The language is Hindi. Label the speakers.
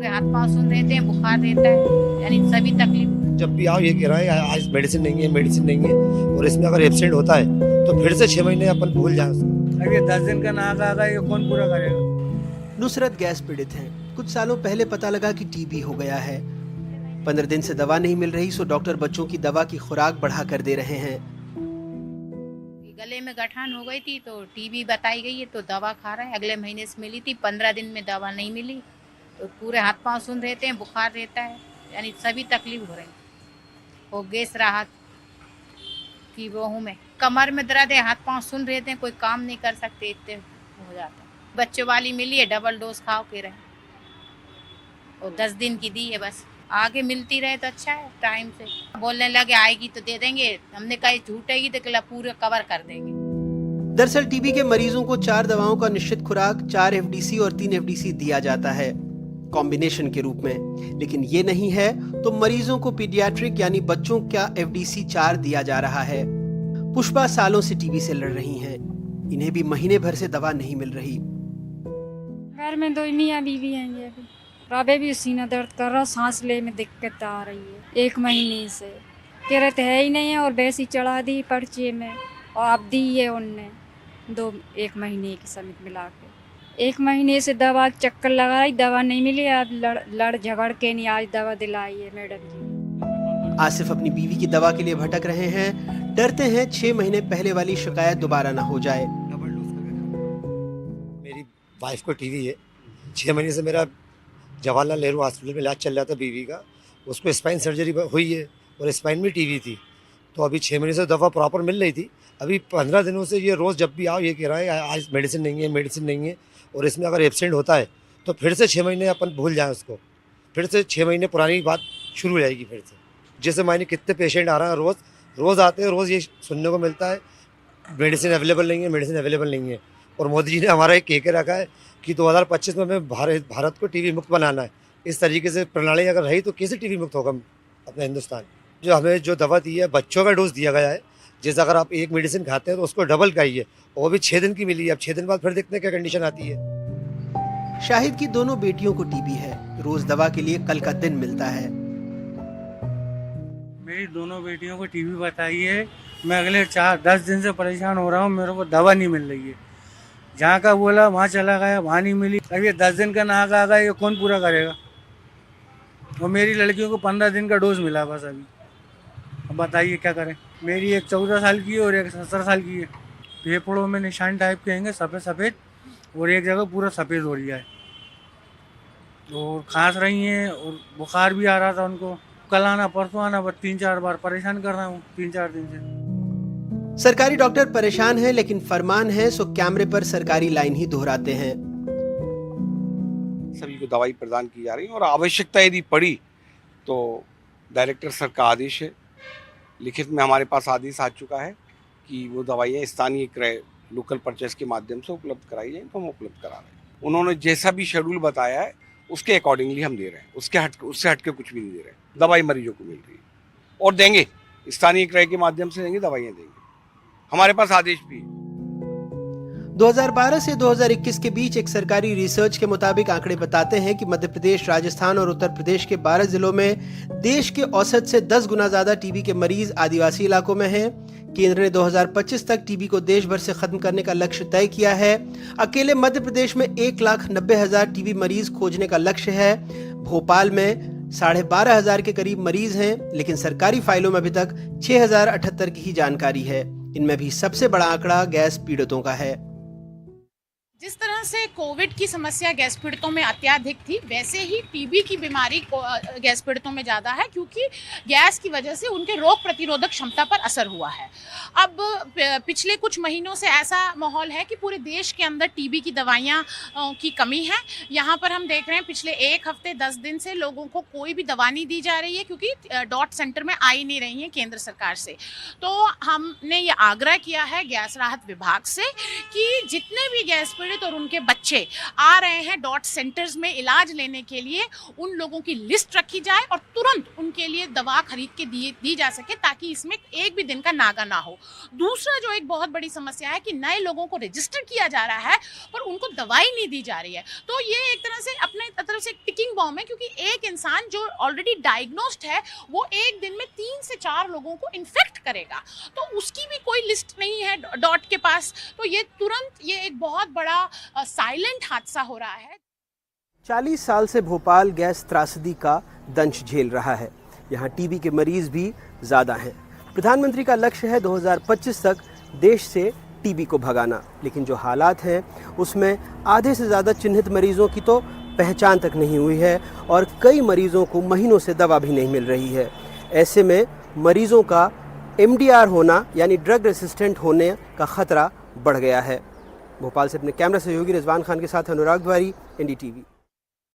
Speaker 1: पूरे हाथ पाँव सुन रहते हैं, बुखार रहता है, यानी सभी तकलीफ।
Speaker 2: जब भी आओ ये कह रहा है आज मेडिसिन नहीं है, मेडिसिन नहीं है, और इसमें अगर एब्सेंट होता है तो फिर से 6 महीने अपन भूल जाए उसको।
Speaker 3: अब ये 10 दिन का नाक आगा ये कौन पूरा करेगा।
Speaker 4: नुसरत गैस पीड़ित हैं। कुछ सालों पहले पता लगा कि टीबी हो गया है। 15 दिन से दवा नहीं मिल रही, सो डॉक्टर बच्चों की दवा की खुराक बढ़ा कर दे रहे हैं।
Speaker 1: गले में गठान हो गई थी तो टीबी बताई गई है, तो दवा खा रहा है। अगले महीने से मिली थी, 15 दिन में दवा नहीं मिली तो पूरे हाथ पाँव सुन रहते हैं, बुखार रहता है, यानी सभी तकलीफ हो रही है। और गैस राहत की वो हूँ मैं, कमर में दर्द है, हाथ पाँव सुन रहते हैं, कोई काम नहीं कर सकते, इतने हो जाता है। बच्चों वाली मिली है, डबल डोज खाओ के रहे, और 10 दिन की दी है, बस आगे मिलती रहे तो अच्छा है। टाइम से बोलने लगे आएगी तो दे देंगे, हमने कहा झूठेगी तो पूरे कवर कर देंगे।
Speaker 4: दरअसल टीबी के मरीजों को 4 दवाओं का निश्चित खुराक, 4 एफडीसी और 3 एफडीसी दिया जाता है कॉम्बिनेशन के रूप में। लेकिन ये नहीं है तो मरीजों को पीडियाट्रिक यानी बच्चों का एफडीसी 4 दिया जा रहा है। पुष्पा सालों से टीबी से लड़ रही हैं। इन्हें भी महीने भर से दवा नहीं मिल रही।
Speaker 5: घर में 2 मियाँ बीवी हैं ये भी। राबे भी सीना दर्द कर रहा, सांस ले में दिक्कत आ रही है 1 महीने से। कह रहे थे है ही नहीं है, और वैसी चढ़ा दी पर्चे में, और अब दी है उनने 1 महीने के समित मिला के। 1 महीने से दवा चक्कर लगाई, दवा नहीं मिली। अब लड़ झगड़ के नहीं आज दवा दिलाई है मैडम जी।
Speaker 4: आसिफ अपनी बीवी की दवा के लिए भटक रहे हैं। डरते हैं 6 महीने पहले वाली शिकायत दोबारा ना हो जाए।
Speaker 2: मेरी वाइफ को टीवी है, 6 महीने से मेरा जवाहरलाल नेहरू हॉस्पिटल में इलाज चल रहा था बीवी का। उसको स्पाइन सर्जरी हुई है और स्पाइन में टीवी थी, तो अभी 6 महीने से दवा प्रॉपर मिल रही थी। अभी 15 दिनों से ये रोज़ जब भी आओ ये कह रहा है आज मेडिसिन नहीं है, मेडिसिन नहीं है, और इसमें अगर एब्सेंट होता है तो फिर से 6 महीने अपन भूल जाएं उसको, फिर से 6 महीने पुरानी बात शुरू हो जाएगी फिर से। जैसे मायने कितने पेशेंट आ रहे हैं, रोज़ आते हैं, रोज़ ये सुनने को मिलता है मेडिसिन अवेलेबल नहीं है, मेडिसिन अवेलेबल नहीं है। और मोदी जी ने हमारा एक कह के रखा है कि 2025 में हमें भारत को टीबी मुक्त बनाना है। इस तरीके से प्रणाली अगर रही तो कैसे टीबी मुक्त होगा अपना हिंदुस्तान। जो हमें जो दवा दी है, बच्चों का डोज दिया गया है, जैसे अगर आप एक मेडिसिन खाते हैं तो उसको डबल खाइए, और वो भी 6 दिन की मिली है। अब 6 दिन बाद फिर देखते हैं क्या कंडीशन आती है।
Speaker 4: शाहिद की दोनों बेटियों को टीबी है। रोज दवा के लिए कल का दिन मिलता है।
Speaker 3: मेरी दोनों बेटियों को टीबी बताई है। मैं अगले 10 दिन से परेशान हो रहा हूँ, मेरे को दवा नहीं मिल रही है। जहाँ का बोला वहाँ चला गया, वहाँ नहीं मिली। अब ये 10 दिन का नाक आगा ये कौन पूरा करेगा। और मेरी लड़कियों को 15 दिन का डोज मिला बस अभी। अब बताइए क्या करें। मेरी एक 14 साल की है और एक 17 साल की है। फेफड़ों में निशान टाइप के हैं सफ़ेद सफ़ेद, और एक जगह पूरा सफ़ेद हो रहा है, और खांस रही हैं, और बुखार भी आ रहा था उनको। कल आना परसों आना, बस 3-4 बार परेशान कर रहा हूँ 3-4 दिन से।
Speaker 4: सरकारी डॉक्टर परेशान हैं, लेकिन फरमान है सो कैमरे पर सरकारी लाइन ही दोहराते हैं।
Speaker 6: सभी को दवाई प्रदान की जा रही है, और आवश्यकता यदि पड़ी तो डायरेक्टर सर का आदेश है, लिखित में हमारे पास आदेश आ चुका है कि वो दवाइयाँ स्थानीय क्रय लोकल परचेस के माध्यम से उपलब्ध कराई जाए, तो हम उपलब्ध करा रहे हैं। उन्होंने जैसा भी शेड्यूल बताया है उसके अकॉर्डिंगली हम दे रहे हैं। उससे हट के कुछ भी नहीं दे रहे हैं। दवाई मरीजों को मिल रही है, और देंगे, स्थानीय क्रय के माध्यम से देंगे, दवाइयाँ देंगे। हमारे पास आदेश भी है।
Speaker 4: 2012 से 2021 के बीच एक सरकारी रिसर्च के मुताबिक आंकड़े बताते हैं कि मध्य प्रदेश, राजस्थान और उत्तर प्रदेश के 12 जिलों में देश के औसत से 10 गुना ज्यादा टीबी के मरीज आदिवासी इलाकों में हैं। केंद्र ने 2025 तक टीबी को देश भर से खत्म करने का लक्ष्य तय किया है। अकेले मध्य प्रदेश में 1,90,000 टीबी मरीज खोजने का लक्ष्य है। भोपाल में 12,500 के करीब मरीज हैं, लेकिन सरकारी फाइलों में अभी तक 6,078 की ही जानकारी है। इनमें भी सबसे बड़ा आंकड़ा गैस पीड़ितों का है।
Speaker 7: जिस तरह से कोविड की समस्या गैस पीड़ितों में अत्यधिक थी, वैसे ही टीबी की बीमारी गैस पीड़ितों में ज़्यादा है, क्योंकि गैस की वजह से उनके रोग प्रतिरोधक क्षमता पर असर हुआ है। अब पिछले कुछ महीनों से ऐसा माहौल है कि पूरे देश के अंदर टीबी की दवाइयाँ की कमी है। यहाँ पर हम देख रहे हैं पिछले 1 हफ्ते 10 दिन से लोगों को कोई भी दवा नहीं दी जा रही है, क्योंकि डॉट सेंटर में आई नहीं रही है केंद्र सरकार से। तो हमने ये आग्रह किया है गैस राहत विभाग से कि जितने भी गैस पीड़ित और उनके बच्चे आ रहे हैं डॉट सेंटर्स में इलाज लेने के लिए, उन लोगों की लिस्ट रखी जाए और तुरंत उनके लिए दवा खरीद के दी जा सके, ताकि इसमें एक भी दिन का नागा ना हो। दूसरा जो एक बहुत बड़ी समस्या है कि नए लोगों को रजिस्टर किया जा रहा है पर उनको दवाई नहीं दी जा रही है। तो ये एक तरह से अपने तरफ से एक टिकिंग बॉम्ब है, क्योंकि एक इंसान जो ऑलरेडी डायग्नोस्ड है वो एक दिन में 3 से 4 लोगों को इन्फेक्ट करेगा, तो उसकी भी कोई लिस्ट नहीं है डॉट के पास। तो ये तुरंत ये एक बहुत बड़ा साइलेंट हादसा हो रहा है।
Speaker 4: 40 साल से भोपाल गैस त्रासदी का दंश झेल रहा है। यहाँ टीबी के मरीज भी ज़्यादा हैं। प्रधानमंत्री का लक्ष्य है 2025 तक देश से टीबी को भगाना, लेकिन जो हालात हैं उसमें आधे से ज़्यादा चिन्हित मरीजों की तो पहचान तक नहीं हुई है और कई मरीजों को महीनों से दवा भी नहीं मिल रही है। ऐसे में मरीजों का MDR होना यानी ड्रग रेसिस्टेंट होने का खतरा बढ़ गया है। भोपाल से अपने कैमरा सहयोगी रिजवान खान के साथ अनुराग द्वारी, NDTV।